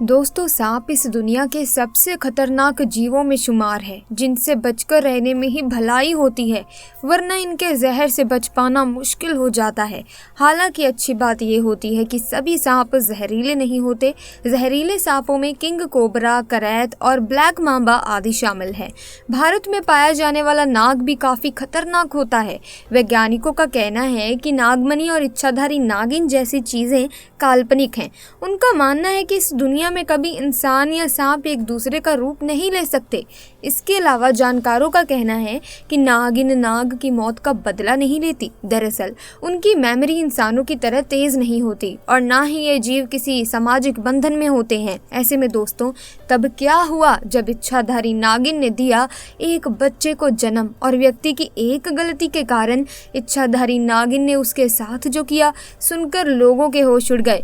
दोस्तों, सांप इस दुनिया के सबसे खतरनाक जीवों में शुमार है, जिनसे बचकर रहने में ही भलाई होती है, वरना इनके जहर से बच पाना मुश्किल हो जाता है। हालांकि अच्छी बात यह होती है कि सभी सांप जहरीले नहीं होते। जहरीले सांपों में किंग कोबरा, करैत और ब्लैक मांबा आदि शामिल है। भारत में पाया जाने वाला नाग भी काफी खतरनाक होता है। वैज्ञानिकों का कहना है कि नागमणि और इच्छाधारी नागिन जैसी चीजें काल्पनिक हैं। उनका मानना है कि इस दुनिया में कभी इंसान या सांप एक दूसरे का रूप नहीं ले सकते। इसके अलावा जानकारों का कहना है कि नागिन नाग की मौत का बदला नहीं लेती। दरअसल उनकी मेमोरी इंसानों की तरह तेज नहीं होती और ना ही ये जीव किसी सामाजिक बंधन में होते हैं। ऐसे में दोस्तों, तब क्या हुआ जब इच्छाधारी नागिन ने दिया एक बच्चे को जन्म और व्यक्ति की एक गलती के कारण इच्छाधारी नागिन ने उसके साथ जो किया, सुनकर लोगों के होश उड़ गए।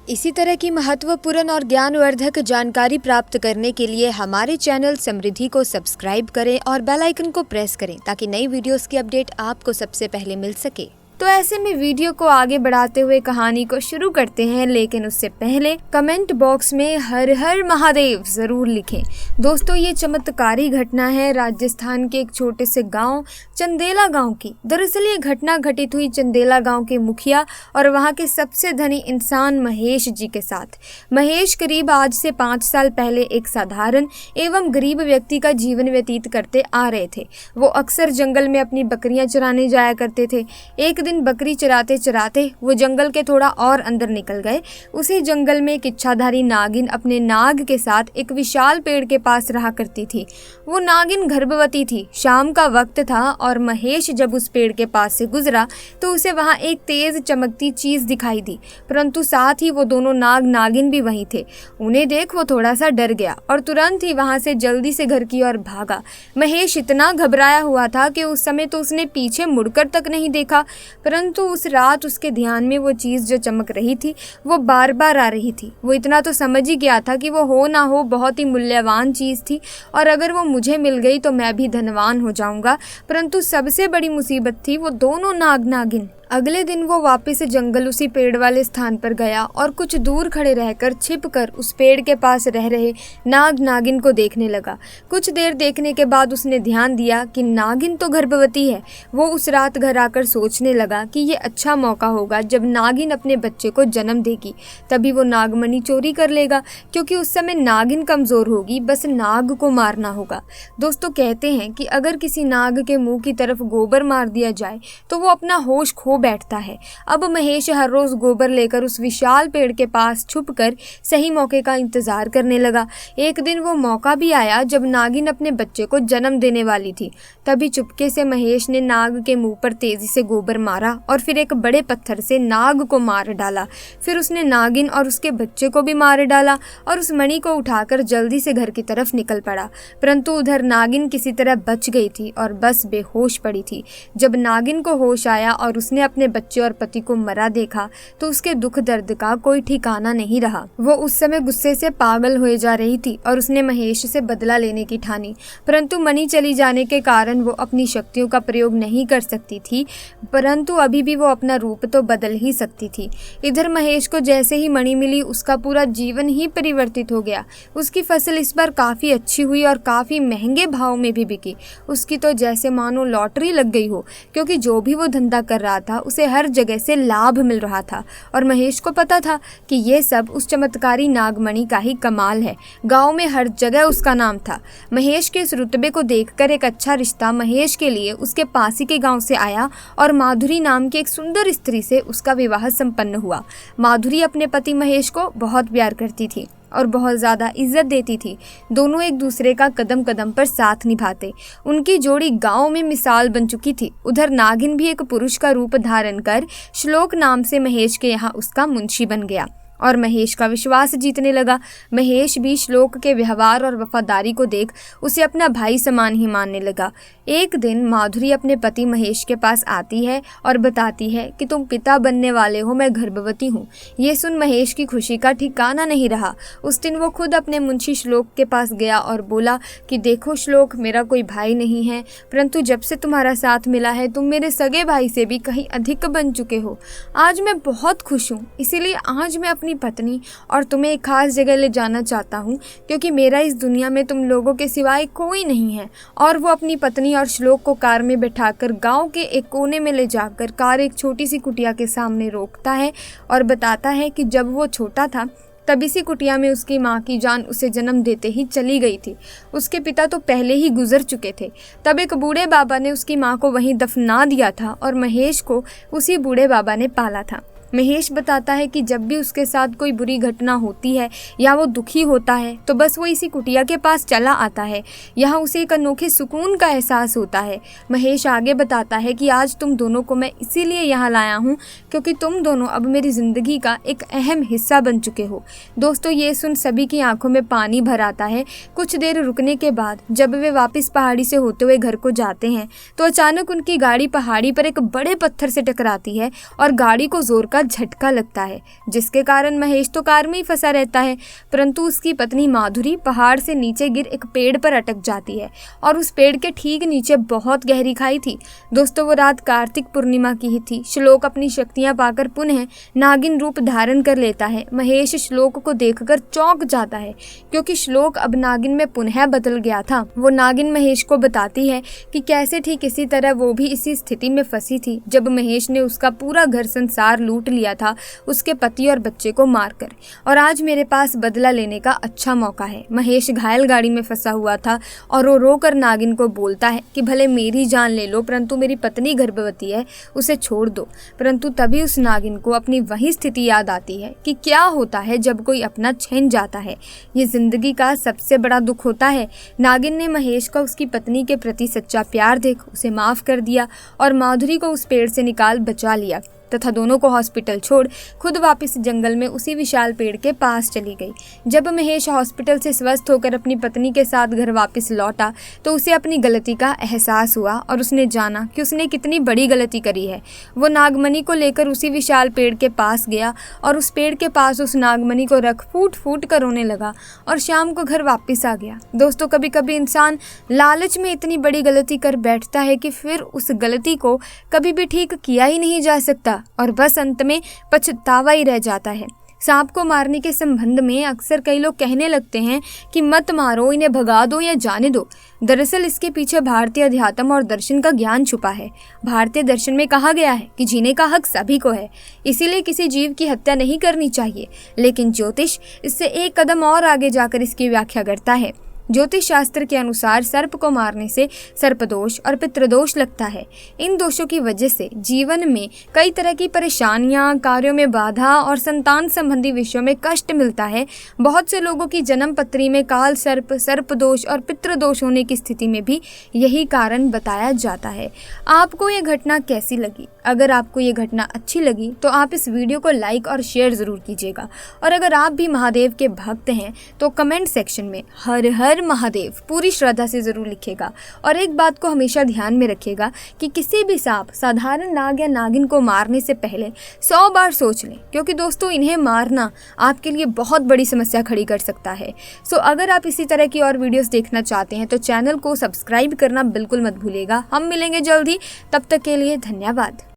इसी तरह की महत्वपूर्ण और ज्ञानवर्धक जानकारी प्राप्त करने के लिए हमारे चैनल समृद्धि को सब्सक्राइब करें और बेल आइकन को प्रेस करें ताकि नई वीडियोस की अपडेट आपको सबसे पहले मिल सके। तो ऐसे में वीडियो को आगे बढ़ाते हुए कहानी को शुरू करते हैं, लेकिन उससे पहले कमेंट बॉक्स में हर हर महादेव जरूर लिखें। दोस्तों, ये चमत्कारी घटना है राजस्थान के एक छोटे से गांव चंदेला गांव की। दरअसल ये घटना घटित हुई चंदेला गांव के मुखिया और वहां के सबसे धनी इंसान महेश जी के साथ। महेश करीब आज से 5 साल पहले एक साधारण एवं गरीब व्यक्ति का जीवन व्यतीत करते आ रहे थे। वो अक्सर जंगल में अपनी बकरियां चराने जाया करते थे। एक दिन बकरी चराते चराते वो जंगल के थोड़ा और अंदर निकल गए। उसी जंगल में एक इच्छाधारी नागिन अपने नाग के साथ एक विशाल पेड़ के पास रहा करती थी। वो नागिन गर्भवती थी। शाम का वक्त था और महेश जब उस पेड़ के पास से गुजरा तो उसे वहां एक तेज चमकती चीज दिखाई दी, परंतु साथ ही वो दोनों नाग नागिन भी वहीं थे। उन्हें देख वो थोड़ा सा डर गया और तुरंत ही वहां से जल्दी से घर की ओर भागा। महेश इतना घबराया हुआ था कि उस समय तो उसने पीछे मुड़कर तक नहीं देखा, परंतु उस रात उसके ध्यान में वो चीज़ जो चमक रही थी वो बार बार आ रही थी। वो इतना तो समझ ही गया था कि वो हो ना हो बहुत ही मूल्यवान चीज़ थी और अगर वो मुझे मिल गई तो मैं भी धनवान हो जाऊंगा। परंतु सबसे बड़ी मुसीबत थी वो दोनों नाग नागिन। अगले दिन वो वापस जंगल उसी पेड़ वाले स्थान पर गया और कुछ दूर खड़े रहकर छिपकर उस पेड़ के पास रह रहे नाग नागिन को देखने लगा। कुछ देर देखने के बाद उसने ध्यान दिया कि नागिन तो गर्भवती है। वो उस रात घर आकर सोचने लगा कि ये अच्छा मौका होगा जब नागिन अपने बच्चे को जन्म देगी, तभी वो नागमणि चोरी कर लेगा, क्योंकि उस समय नागिन कमजोर होगी, बस नाग को मारना होगा। दोस्तों, कहते हैं कि अगर किसी नाग के मुंह की तरफ गोबर मार दिया जाए तो वो अपना होश खो बैठता है। अब महेश हर रोज गोबर लेकर उस विशाल पेड़ के पास छुपकर सही मौके का इंतजार करने लगा। एक दिन वो मौका भी आया जब नागिन अपने बच्चे को जन्म देने वाली थी। तभी चुपके से महेश ने नाग के मुंह पर तेजी से गोबर मारा और फिर एक बड़े पत्थर से नाग को मार डाला। फिर उसने नागिन और उसके बच्चे को भी मार डाला और उस मणि को उठाकर जल्दी से घर की तरफ निकल पड़ा। परंतु उधर नागिन किसी तरह बच गई थी और बस बेहोश पड़ी थी। जब नागिन को होश आया और उसने अपने बच्चे और पति को मरा देखा तो उसके दुख दर्द का कोई ठिकाना नहीं रहा। वो उस समय गुस्से से पागल हुए जा रही थी और उसने महेश से बदला लेने की ठानी, परंतु मणि चली जाने के कारण वो अपनी शक्तियों का प्रयोग नहीं कर सकती थी, परंतु अभी भी वो अपना रूप तो बदल ही सकती थी। इधर महेश को जैसे ही मणि मिली उसका पूरा जीवन ही परिवर्तित हो गया। उसकी फसल इस बार काफी अच्छी हुई और काफी महंगे भाव में भी बिकी। उसकी तो जैसे मानो लॉटरी लग गई हो, क्योंकि जो भी वो धंधा कर रहा था उसे हर जगह से लाभ मिल रहा था और महेश को पता था कि ये सब उस चमत्कारी नागमणि का ही कमाल है। गांव में हर जगह उसका नाम था। महेश के इस रुतबे को देखकर एक अच्छा रिश्ता महेश के लिए उसके पास ही के गांव से आया और माधुरी नाम की एक सुंदर स्त्री से उसका विवाह संपन्न हुआ। माधुरी अपने पति महेश को बहुत प्यार करती थी और बहुत ज़्यादा इज्जत देती थी। दोनों एक दूसरे का कदम कदम पर साथ निभाते। उनकी जोड़ी गांव में मिसाल बन चुकी थी। उधर नागिन भी एक पुरुष का रूप धारण कर श्लोक नाम से महेश के यहाँ उसका मुंशी बन गया और महेश का विश्वास जीतने लगा। महेश भी श्लोक के व्यवहार और वफादारी को देख उसे अपना भाई समान ही मानने लगा। एक दिन माधुरी अपने पति महेश के पास आती है और बताती है कि तुम पिता बनने वाले हो, मैं गर्भवती हूँ। ये सुन महेश की खुशी का ठिकाना नहीं रहा। उस दिन वो खुद अपने मुंशी श्लोक के पास गया और बोला कि देखो श्लोक, मेरा कोई भाई नहीं है, परंतु जब से तुम्हारा साथ मिला है तुम मेरे सगे भाई से भी कहीं अधिक बन चुके हो। आज मैं बहुत खुश हूँ, इसीलिए आज मैं अपनी अपनी पत्नी और तुम्हें एक खास जगह ले जाना चाहता हूँ, क्योंकि मेरा इस दुनिया में तुम लोगों के सिवाय कोई नहीं है। और वो अपनी पत्नी और श्लोक को कार में बैठाकर गांव के एक कोने में ले जाकर कार एक छोटी सी कुटिया के सामने रोकता है और बताता है कि जब वो छोटा था तब इसी कुटिया में उसकी माँ की जान उसे जन्म देते ही चली गई थी। उसके पिता तो पहले ही गुजर चुके थे। तब एक बूढ़े बाबा ने उसकी माँ को वहीं दफना दिया था और महेश को उसी बूढ़े बाबा ने पाला था। महेश बताता है कि जब भी उसके साथ कोई बुरी घटना होती है या वो दुखी होता है तो बस वो इसी कुटिया के पास चला आता है। यहाँ उसे एक अनोखे सुकून का एहसास होता है। महेश आगे बताता है कि आज तुम दोनों को मैं इसीलिए यहाँ लाया हूँ क्योंकि तुम दोनों अब मेरी ज़िंदगी का एक अहम हिस्सा बन चुके हो। दोस्तों, ये सुन सभी की आंखों में पानी भर आता है। कुछ देर रुकने के बाद जब वे वापस पहाड़ी से होते हुए घर को जाते हैं तो अचानक उनकी गाड़ी पहाड़ी पर एक बड़े पत्थर से टकराती है और गाड़ी को जोर का झटका लगता है, जिसके कारण महेश तो कार में ही फंसा रहता है, परंतु उसकी पत्नी माधुरी पहाड़ से नीचे गिर एक पेड़ पर अटक जाती है और उस पेड़ के ठीक नीचे बहुत गहरी खाई थी। दोस्तों, वो रात कार्तिक पूर्णिमा की ही थी। श्लोक अपनी शक्तियां पाकर पुनः नागिन रूप धारण कर लेता है। महेश श्लोक को देखकर चौंक जाता है क्योंकि श्लोक अब नागिन में पुनः बदल गया था। वो नागिन महेश को बताती है कि कैसे ठीक इसी तरह वो भी इसी स्थिति में फंसी थी जब महेश ने उसका पूरा घर संसार लूट लिया था, उसके पति और बच्चे को मारकर, और आज मेरे पास बदला लेने का अच्छा मौका है। महेश घायल गाड़ी में फंसा हुआ था और वो रोकर नागिन को बोलता है कि भले मेरी जान ले लो परंतु मेरी पत्नी गर्भवती है, उसे छोड़ दो। परंतु तभी उस नागिन को अपनी वही स्थिति याद आती है कि क्या होता है जब कोई अपना छिन जाता है। ये जिंदगी का सबसे बड़ा दुख होता है। नागिन ने महेश को उसकी पत्नी के प्रति सच्चा प्यार देख उसे माफ कर दिया और माधुरी को उस पेड़ से निकाल बचा लिया तथा दोनों को हॉस्पिटल छोड़ खुद वापस जंगल में उसी विशाल पेड़ के पास चली गई। जब महेश हॉस्पिटल से स्वस्थ होकर अपनी पत्नी के साथ घर वापस लौटा तो उसे अपनी गलती का एहसास हुआ और उसने जाना कि उसने कितनी बड़ी गलती करी है। वो नागमणि को लेकर उसी विशाल पेड़ के पास गया और उस पेड़ के पास उस नागमणि को रख फूट फूट कर रोने लगा और शाम को घर वापस आ गया। दोस्तों, कभी कभी इंसान लालच में इतनी बड़ी गलती कर बैठता है कि फिर उस गलती को कभी भी ठीक किया ही नहीं जा सकता और बस अंत में पछतावा ही रह जाता है। सांप को मारने के संबंध में अक्सर कई लोग कहने लगते हैं कि मत मारो, इन्हें भगा दो या जाने दो। दरअसल इसके पीछे भारतीय अध्यात्म और दर्शन का ज्ञान छुपा है। भारतीय दर्शन में कहा गया है कि जीने का हक सभी को है, इसीलिए किसी जीव की हत्या नहीं करनी चाहिए। लेकिन ज्योतिष इससे एक कदम और आगे जाकर इसकी व्याख्या करता है। ज्योतिष शास्त्र के अनुसार सर्प को मारने से सर्पदोष और पितृदोष लगता है। इन दोषों की वजह से जीवन में कई तरह की परेशानियां, कार्यों में बाधा और संतान संबंधी विषयों में कष्ट मिलता है। बहुत से लोगों की जन्म पत्री में काल सर्प, सर्पदोष और पितृदोष होने की स्थिति में भी यही कारण बताया जाता है। आपको ये घटना कैसी लगी? अगर आपको ये घटना अच्छी लगी तो आप इस वीडियो को लाइक और शेयर ज़रूर कीजिएगा। और अगर आप भी महादेव के भक्त हैं तो कमेंट सेक्शन में हर हर महादेव पूरी श्रद्धा से जरूर लिखिएगा। और एक बात को हमेशा ध्यान में रखिएगा कि किसी भी सांप, साधारण नाग या नागिन को मारने से पहले 100 बार सोच लें, क्योंकि दोस्तों इन्हें मारना आपके लिए बहुत बड़ी समस्या खड़ी कर सकता है। सो अगर आप इसी तरह की और वीडियोस देखना चाहते हैं तो चैनल को सब्सक्राइब करना बिल्कुल मत भूलिएगा। हम मिलेंगे जल्दी, तब तक के लिए धन्यवाद।